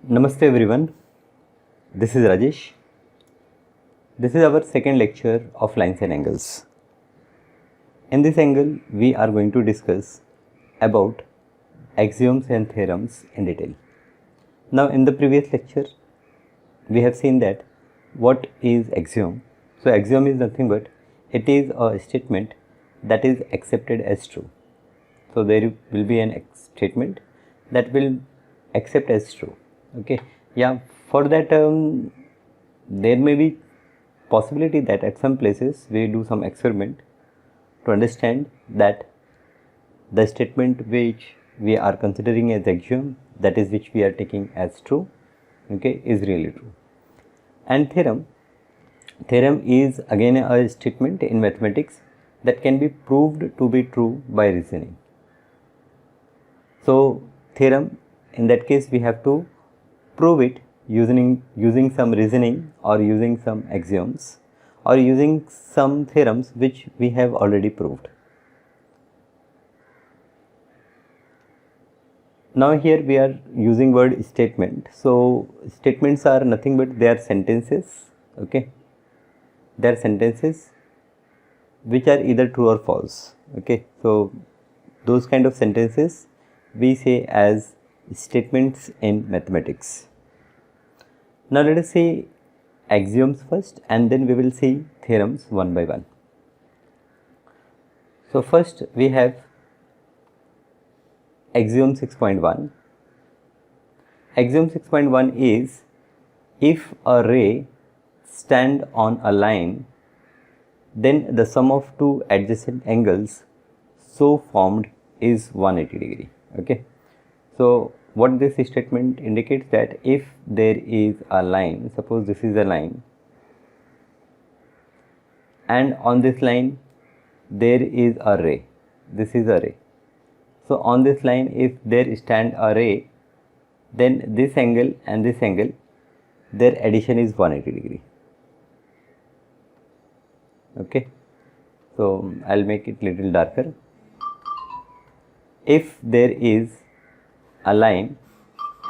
Namaste everyone, this is Rajesh. This is our second lecture of lines and angles. In this angle, we are going to discuss about axioms and theorems in detail. Now, in the previous lecture, we have seen that what is axiom. So, axiom is nothing but it is a statement that is accepted as true. So, there will be an statement that will accept as true. Okay, yeah, for that there may be possibility that at some places we do some experiment to understand that the statement which we are considering as axiom, that is which we are taking as true, okay, is really true. And theorem is again a statement in mathematics that can be proved to be true by reasoning. So theorem, in that case, we have to prove it using some reasoning or using some axioms or using some theorems which we have already proved. Now here we are using word statement. So statements are nothing but they are sentences, okay. They are sentences which are either true or false, okay. So those kind of sentences we say as statements in mathematics. Now let us see axioms first and then we will see theorems one by one. So first we have axiom 6.1. Axiom 6.1 is if a ray stand on a line, then the sum of two adjacent angles so formed is 180 degree, okay. So what this statement indicates that if there is a line, suppose this is a line and on this line there is a ray, this is a ray. So on this line if there stand a ray, then this angle and this angle, their addition is 180 degree, okay. So I'll make it little darker. If there is a line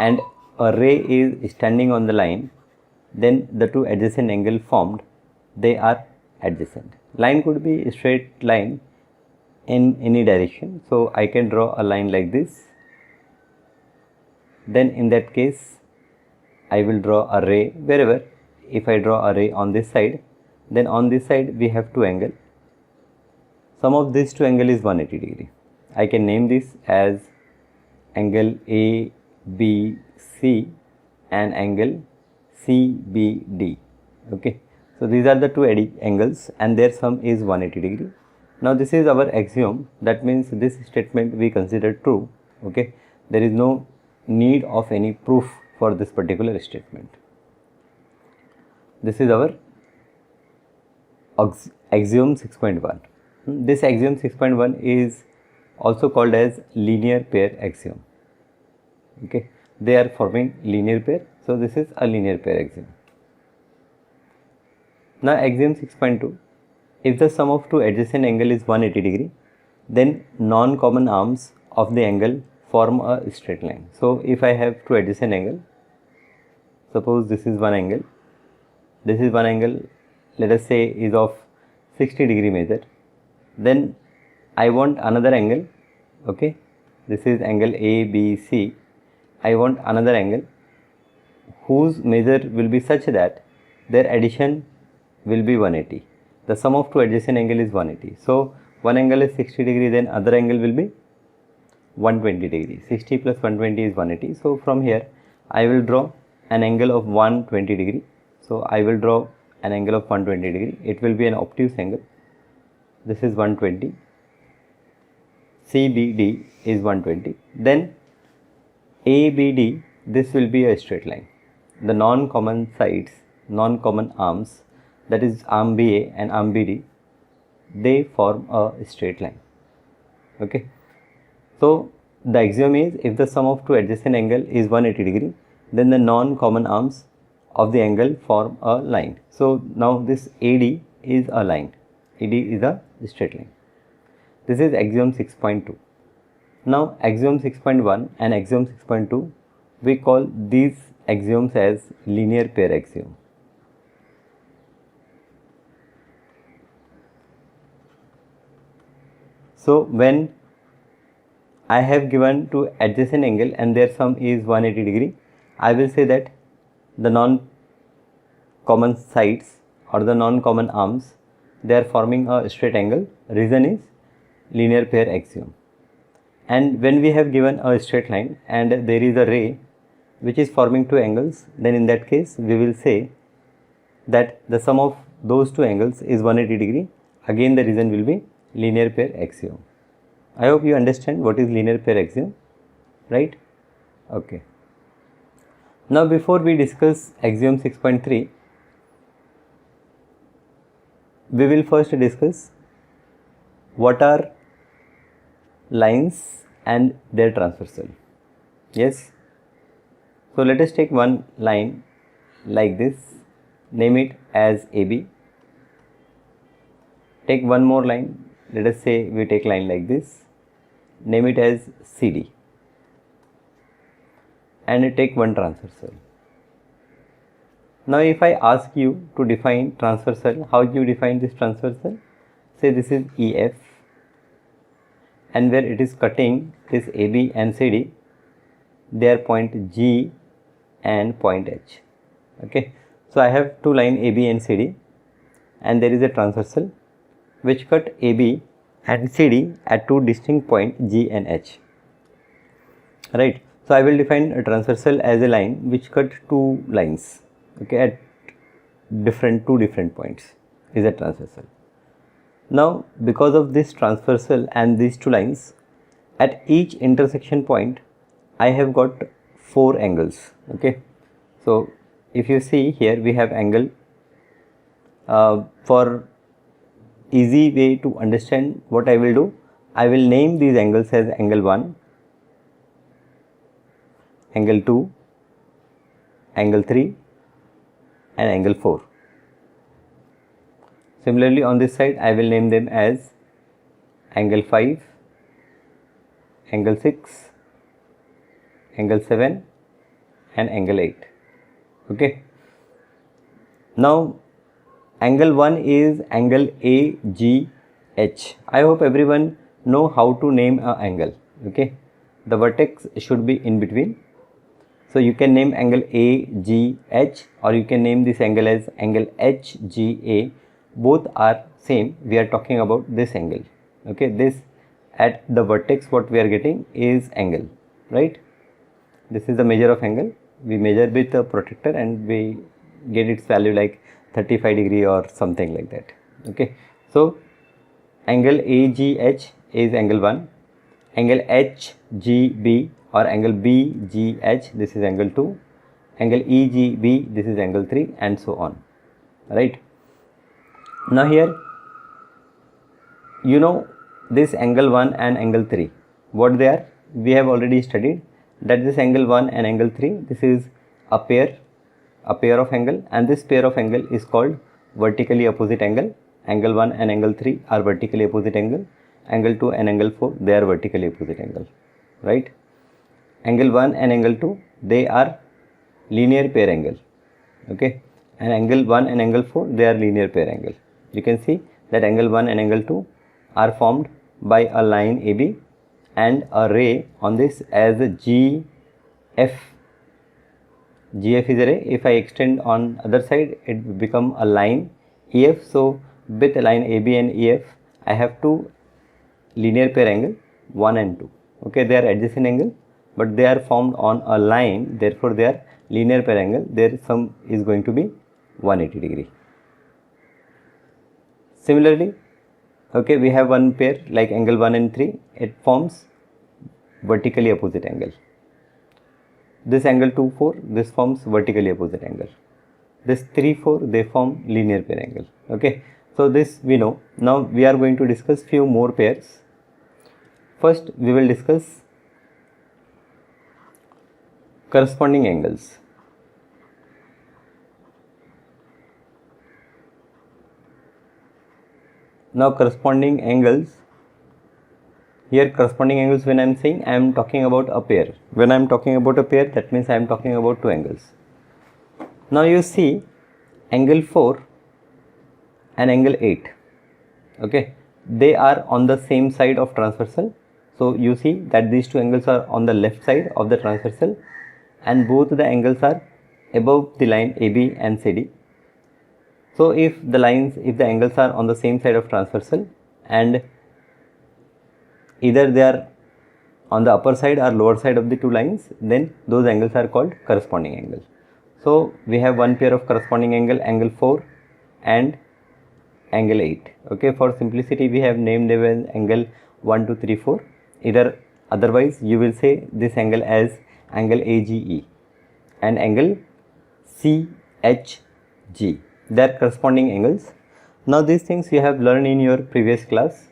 and a ray is standing on the line, then the two adjacent angle formed, they are adjacent. Line could be a straight line in any direction. So I can draw a line like this. Then in that case, I will draw a ray wherever. If I draw a ray on this side, then on this side we have two angles. Sum of these two angles is 180 degree. I can name this as angle ABC and angle CBD, okay. So these are the two angles and their sum is 180 degree. Now this is our axiom, that means this statement we consider true, okay. There is no need of any proof for this particular statement. This is our axiom 6.1. This axiom 6.1 is also called as linear pair axiom, okay. They are forming linear pair, so this is a linear pair axiom. Now axiom 6.2, if the sum of two adjacent angle is 180 degree, then non-common arms of the angle form a straight line. So if I have two adjacent angle, suppose this is one angle, this is one angle, let us say is of 60 degree measure, then I want another angle, okay. This is angle ABC. I want another angle whose measure will be such that their addition will be 180. The sum of two adjacent angle is 180. So one angle is 60 degree, then other angle will be 120 degree. 60 plus 120 is 180. So from here I will draw an angle of 120 degree. So I will draw an angle of 120 degree. It will be an obtuse angle. This is 120. CBD is 120. Then ABD, this will be a straight line. The non-common sides, non-common arms, that is arm BA and arm BD, they form a straight line, okay. So the axiom is if the sum of two adjacent angle is 180 degree, then the non-common arms of the angle form a line. So now this AD is a line, AD is a straight line. This is axiom 6.2. Now axiom 6.1 and axiom 6.2, we call these axioms as linear pair axiom. So when I have given two adjacent angle and their sum is 180 degree, I will say that the non-common sides or the non-common arms, they are forming a straight angle. Reason is linear pair axiom. And when we have given a straight line and there is a ray which is forming two angles, then in that case we will say that the sum of those two angles is 180 degree. Again the reason will be linear pair axiom. I hope you understand what is linear pair axiom, right? Okay. Now before we discuss axiom 6.3, we will first discuss what are lines and their transversal. Yes. So let us take one line like this, name it as AB. Take one more line, let us say we take line like this, name it as CD, and take one transversal. Now if I ask you to define transversal, how do you define this transversal? Say this is EF, and where it is cutting this AB and CD, they are point G and point H. Okay, so I have two line AB and CD, and there is a transversal which cut AB and CD at two distinct points G and H, right? So I will define a transversal as a line which cut two lines, okay, at two different points is a transversal. Now because of this transversal and these two lines, at each intersection point I have got four angles. Okay, so if you see here we have angle. For easy way to understand what I will do, I will name these angles as angle 1, angle 2, angle 3 and angle 4. Similarly on this side I will name them as angle 5, angle 6, angle 7 and angle 8. Okay. Now angle 1 is angle AGH. I hope everyone know how to name an angle. Okay, the vertex should be in between. So you can name angle AGH or you can name this angle as angle HGA. Both are same. We are talking about this angle. Okay, this at the vertex what we are getting is angle, right? This is the measure of angle. We measure with a protractor and we get its value like 35 degree or something like that. Okay, so angle AGH is angle 1, angle HGB or angle BGH, this is angle 2, angle EGB, this is angle 3 and so on, right? Now here you know this angle 1 and angle 3, what they are? We have already studied that this angle 1 and angle 3, this is a pair of angle, and this pair of angle is called vertically opposite angle. Angle 1 and angle 3 are vertically opposite angle, angle 2 and angle 4 they are vertically opposite angle, right? Angle 1 and angle 2 they are linear pair angle, okay, and angle 1 and angle 4 they are linear pair angle. You can see that angle 1 and angle 2 are formed by a line AB and a ray on this as a GF. GF is a ray. If I extend on other side, it become a line EF. So with a line AB and EF, I have two linear pair angle 1 and 2. Okay, they are adjacent angle, but they are formed on a line. Therefore, they are linear pair angle. Their sum is going to be 180 degree. Similarly, okay, we have one pair like angle 1 and 3. It forms vertically opposite angle. This angle 2, 4, this forms vertically opposite angle. This 3, 4, they form linear pair angle. Okay, so this we know. Now we are going to discuss few more pairs. First, we will discuss corresponding angles. Now corresponding angles. Here corresponding angles, when I am saying, I am talking about a pair. When I am talking about a pair, that means I am talking about two angles. Now you see angle 4 and angle 8, okay, they are on the same side of transversal. So you see that these two angles are on the left side of the transversal, and both the angles are above the line AB and CD. So if the angles are on the same side of transversal and either they are on the upper side or lower side of the two lines, then those angles are called corresponding angles. So we have one pair of corresponding angle, angle 4 and angle 8. Okay, for simplicity we have named them as angle 1, 2, 3, 4. Either otherwise you will say this angle as angle AGE and angle CHG. They are corresponding angles. Now these things you have learned in your previous class,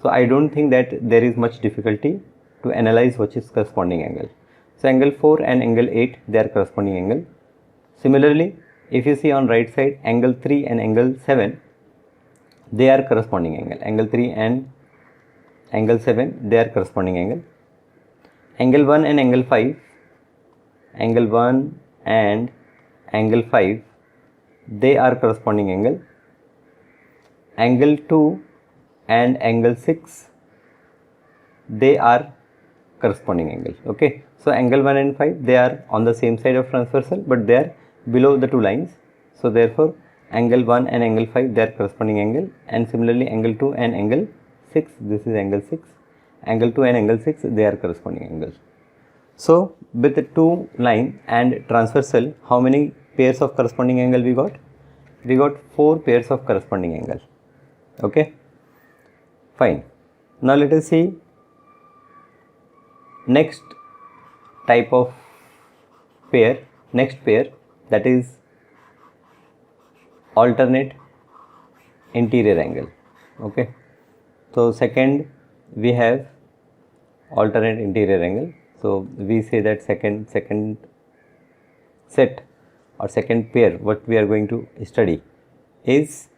so I don't think that there is much difficulty to analyze what is corresponding angle. So angle 4 and angle 8, they are corresponding angle. Similarly, if you see on right side, angle 3 and angle 7, they are corresponding angle. Angle 3 and angle 7, they are corresponding angle. Angle 1 and angle 5, angle 1 and angle 5, they are corresponding angle. Angle 2 and angle 6, they are corresponding angle. Okay, so angle 1 and 5, they are on the same side of transversal, but they are below the two lines. So therefore angle 1 and angle 5, they are corresponding angle. And similarly angle 2 and angle 6, this is angle 6, angle 2 and angle 6, they are corresponding angles. So with the two line and transversal, how many pairs of corresponding angle we got? We got 4 pairs of corresponding angle. Okay, fine. Now let us see next type of pair, next pair, that is alternate interior angle. Okay, so second we have alternate interior angle. So we say that second set or second pair what we are going to study is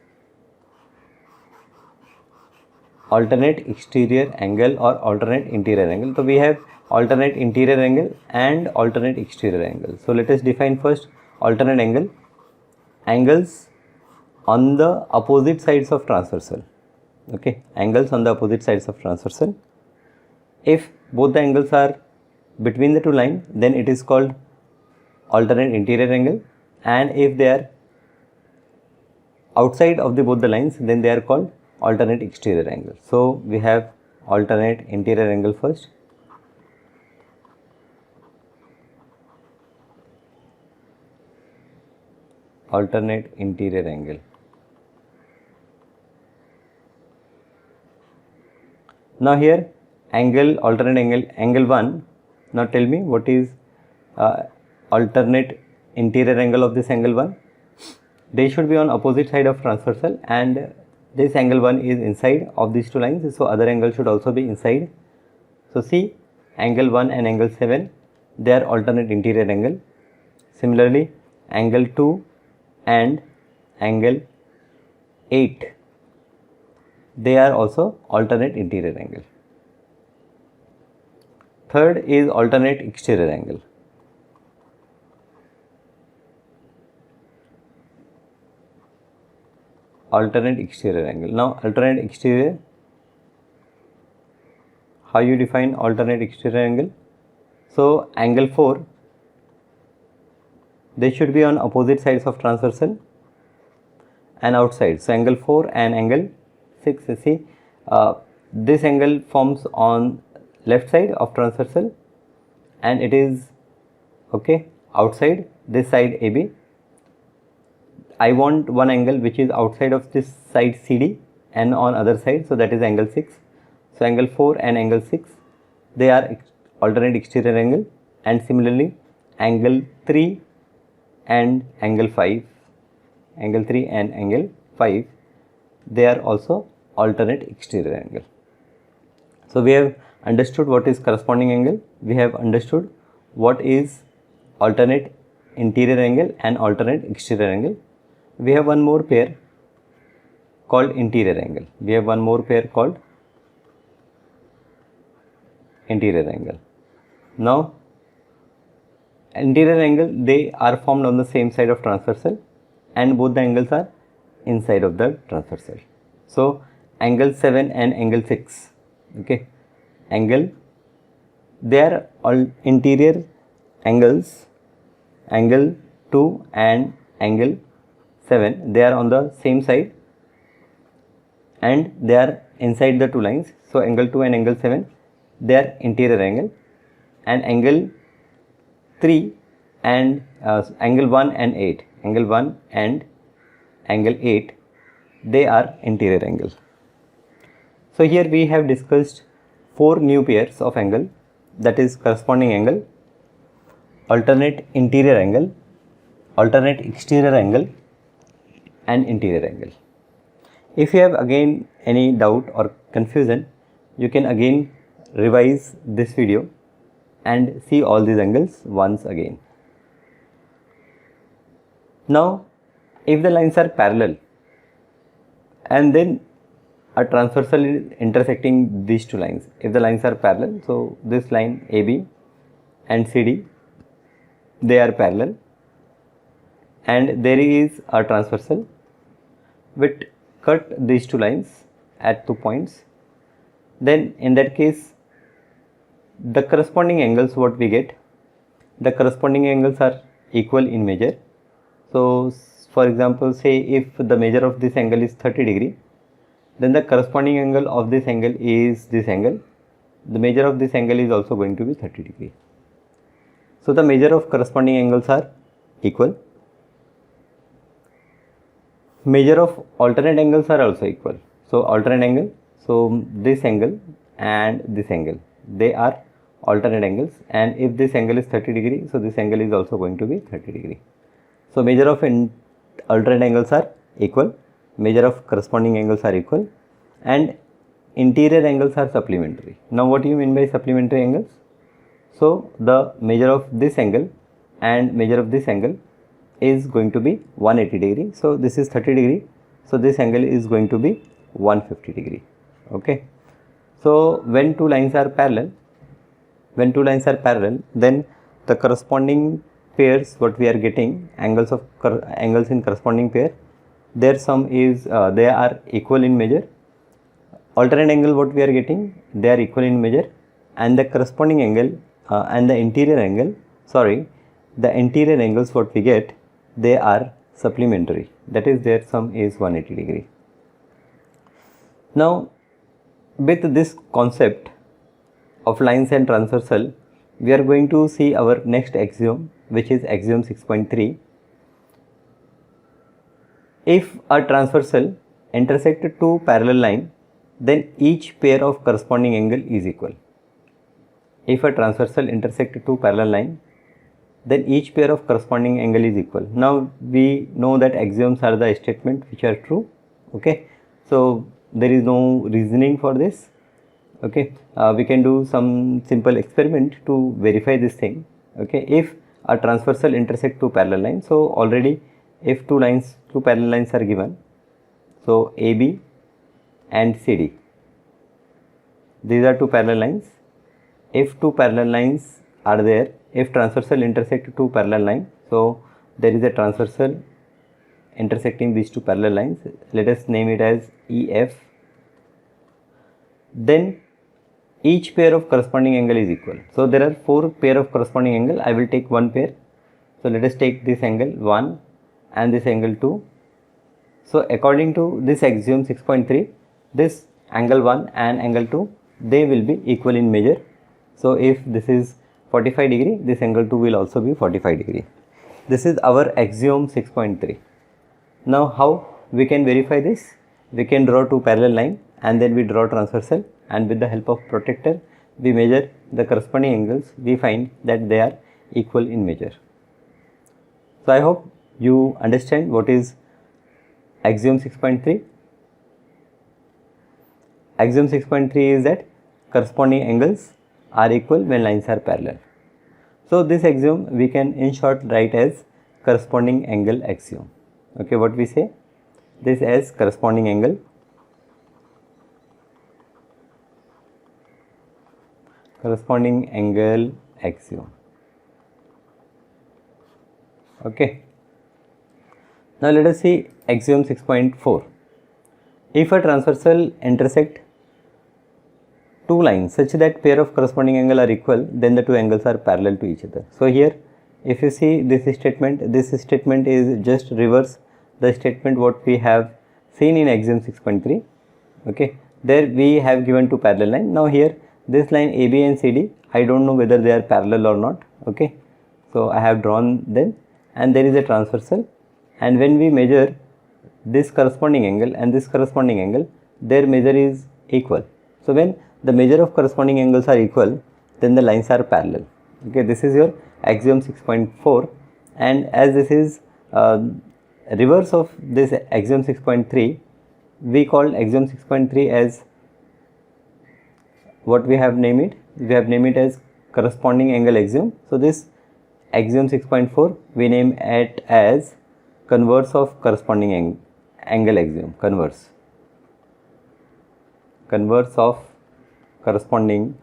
alternate exterior angle or alternate interior angle. So we have alternate interior angle and alternate exterior angle. So let us define first alternate angle. Angles on the opposite sides of transversal. Okay, angles on the opposite sides of transversal. If both the angles are between the two lines, then it is called alternate interior angle, and if they are outside of both the lines, then they are called alternate exterior angle. So we have alternate interior angle first. Alternate interior angle. Now here angle, alternate angle, angle 1. Now tell me what is alternate interior angle of this angle 1. They should be on opposite side of transversal, and this angle 1 is inside of these two lines, so other angle should also be inside. So see, angle 1 and angle 7, they are alternate interior angle. Similarly, angle 2 and angle 8, they are also alternate interior angle. Third is alternate exterior angle. Alternate exterior angle. Now alternate exterior, how you define alternate exterior angle? So angle 4, they should be on opposite sides of transversal and outside. So angle 4 and angle 6, see this angle forms on left side of transversal and it is okay outside this side AB. I want one angle which is outside of this side CD and on other side, so that is angle 6. So angle 4 and angle 6, they are alternate exterior angle. And similarly angle 3 and angle 5, angle 3 and angle 5, they are also alternate exterior angle. So we have understood what is corresponding angle, we have understood what is alternate interior angle and alternate exterior angle. We have one more pair called interior angle. We have one more pair called interior angle. Now interior angle, they are formed on the same side of transversal and both the angles are inside of the transversal. So angle 7 and angle 6, okay, angle, they are all interior angles, angle 2 and angle 7, they are on the same side and they are inside the two lines. So angle 2 and angle 7, they are interior angle, and angle 3 and angle 1 and 8, angle 1 and angle 8, they are interior angle. So here we have discussed 4 new pairs of angle, that is corresponding angle, alternate interior angle, alternate exterior angle and interior angle. If you have again any doubt or confusion, you can again revise this video and see all these angles once again. Now, if the lines are parallel and then a transversal is intersecting these two lines, if the lines are parallel, so this line AB and CD, they are parallel and there is a transversal which cut these two lines at 2 points, then in that case the corresponding angles what we get, the corresponding angles are equal in measure. So for example, say if the measure of this angle is 30 degree, then the corresponding angle of this angle is this angle, the measure of this angle is also going to be 30 degree. So the measure of corresponding angles are equal. Measure of alternate angles are also equal. So alternate angle, so this angle and this angle, they are alternate angles, and if this angle is 30 degree, so this angle is also going to be 30 degree. So measure of alternate angles are equal, measure of corresponding angles are equal, and interior angles are supplementary. Now what do you mean by supplementary angles? So the measure of this angle and measure of this angle is going to be 180 degree. So this is 30 degree. So this angle is going to be 150 degree. Okay. So when two lines are parallel, then the corresponding pairs what we are getting, angles in corresponding pair, their sum is they are equal in measure. Alternate angle what we are getting, they are equal in measure, and the corresponding angle and the interior angle, the interior angles what we get, they are supplementary, that is their sum is 180 degree. Now with this concept of lines and transversal, we are going to see our next axiom, which is axiom 6.3. If a transversal intersect two parallel lines, then each pair of corresponding angle is equal. If a transversal intersect two parallel lines, then each pair of corresponding angle is equal. Now we know that axioms are the statement which are true. Okay, so there is no reasoning for this. Okay, we can do some simple experiment to verify this thing. Okay, if a transversal intersect two parallel lines, so already if two parallel lines are given, so AB and CD, these are two parallel lines. If two parallel lines are there, if transversal intersect two parallel lines, so there is a transversal intersecting these two parallel lines, let us name it as EF, then each pair of corresponding angle is equal. So there are 4 pair of corresponding angle, I will take one pair. So let us take this angle 1 and this angle 2. So according to this axiom 6.3, this angle 1 and angle 2, they will be equal in measure. So if this is 45 degree, this angle 2 will also be 45 degree. This is our axiom 6.3. Now how we can verify this? We can draw two parallel lines and then we draw transversal, and with the help of protractor we measure the corresponding angles. We find that they are equal in measure. So I hope you understand what is axiom 6.3. Axiom 6.3 is that corresponding angles are equal when lines are parallel. So this axiom we can in short write as corresponding angle axiom. Okay, what we say? This as corresponding angle axiom. Okay. Now let us see axiom 6.4. If a transversal intersect two lines such that pair of corresponding angle are equal, then the two angles are parallel to each other. So here if you see this statement is just reverse the statement what we have seen in axiom 6.3. okay, there we have given two parallel line. Now here this line AB and CD, I don't know whether they are parallel or not. Okay, so I have drawn them, and there is a transversal, and when we measure this corresponding angle and this corresponding angle, their measure is equal. So when the measure of corresponding angles are equal, then the lines are parallel. Okay, this is your axiom 6.4, and as this is reverse of this axiom 6.3, we call axiom 6.3 as what we have named it. We have named it as corresponding angle axiom. So this axiom 6.4 we name it as converse of corresponding angle axiom. Converse of corresponding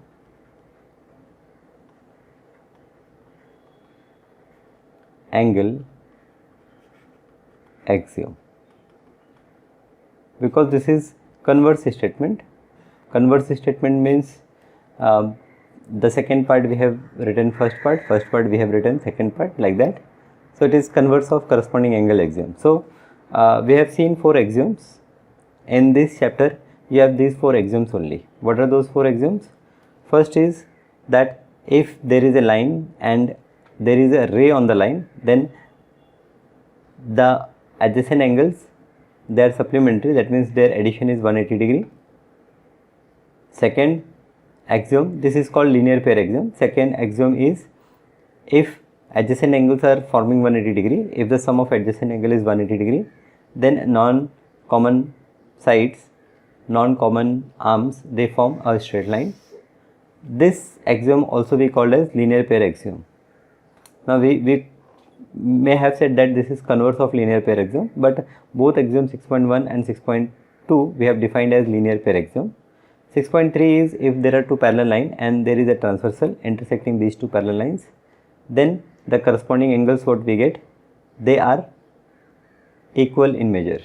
angle axiom, because this is converse statement. Converse statement means the second part we have written first part we have written second part, like that. So it is converse of corresponding angle axiom. So we have seen 4 axioms. In this chapter you have these 4 axioms only. What are those 4 axioms? First is that if there is a line and there is a ray on the line, then the adjacent angles, they are supplementary, that means their addition is 180 degree. Second axiom, this is called linear pair axiom. Second axiom is if adjacent angles are forming 180 degree, if the sum of adjacent angle is 180 degree, then non-common sides, non-common arms, they form a straight line. This axiom also we called as linear pair axiom. Now we may have said that this is converse of linear pair axiom, but both axiom 6.1 and 6.2 we have defined as linear pair axiom. 6.3 is if there are two parallel lines and there is a transversal intersecting these two parallel lines, then the corresponding angles what we get, they are equal in measure.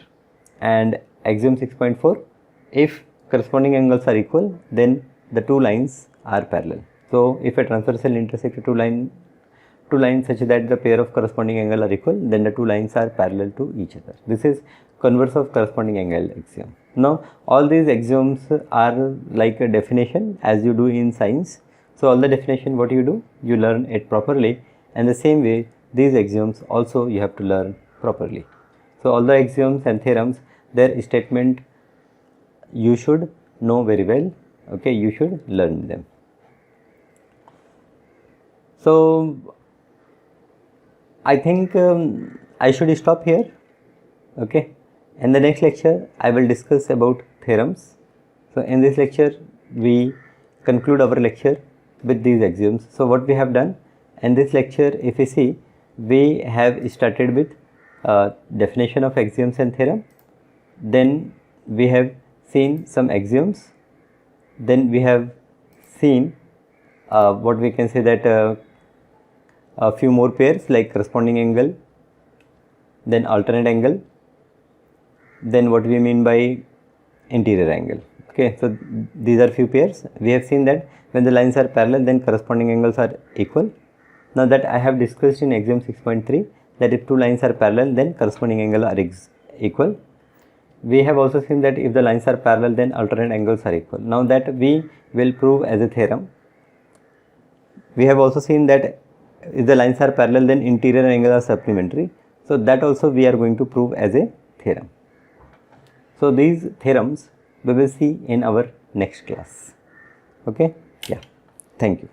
And axiom 6.4, if corresponding angles are equal, then the two lines are parallel. So if a transversal intersects two lines such that the pair of corresponding angle are equal, then the two lines are parallel to each other. This is converse of corresponding angle axiom. Now all these axioms are like a definition as you do in science. So all the definition what you do, you learn it properly, and the same way these axioms also you have to learn properly. So all the axioms and theorems, their statement you should know very well. Okay, you should learn them. So I think I should stop here. Okay, in the next lecture I will discuss about theorems. So in this lecture we conclude our lecture with these axioms. So what we have done in this lecture, if you see, we have started with definition of axioms and theorem, then we have seen some axioms, then we have seen what we can say that a few more pairs like corresponding angle, then alternate angle, then what we mean by interior angle. Okay, so these are few pairs. We have seen that when the lines are parallel, then corresponding angles are equal. Now that I have discussed in axiom 6.3, that if two lines are parallel, then corresponding angle are equal. We have also seen that if the lines are parallel, then alternate angles are equal. Now that we will prove as a theorem. We have also seen that if the lines are parallel, then interior angles are supplementary. So that also we are going to prove as a theorem. So these theorems we will see in our next class. Okay, yeah, thank you.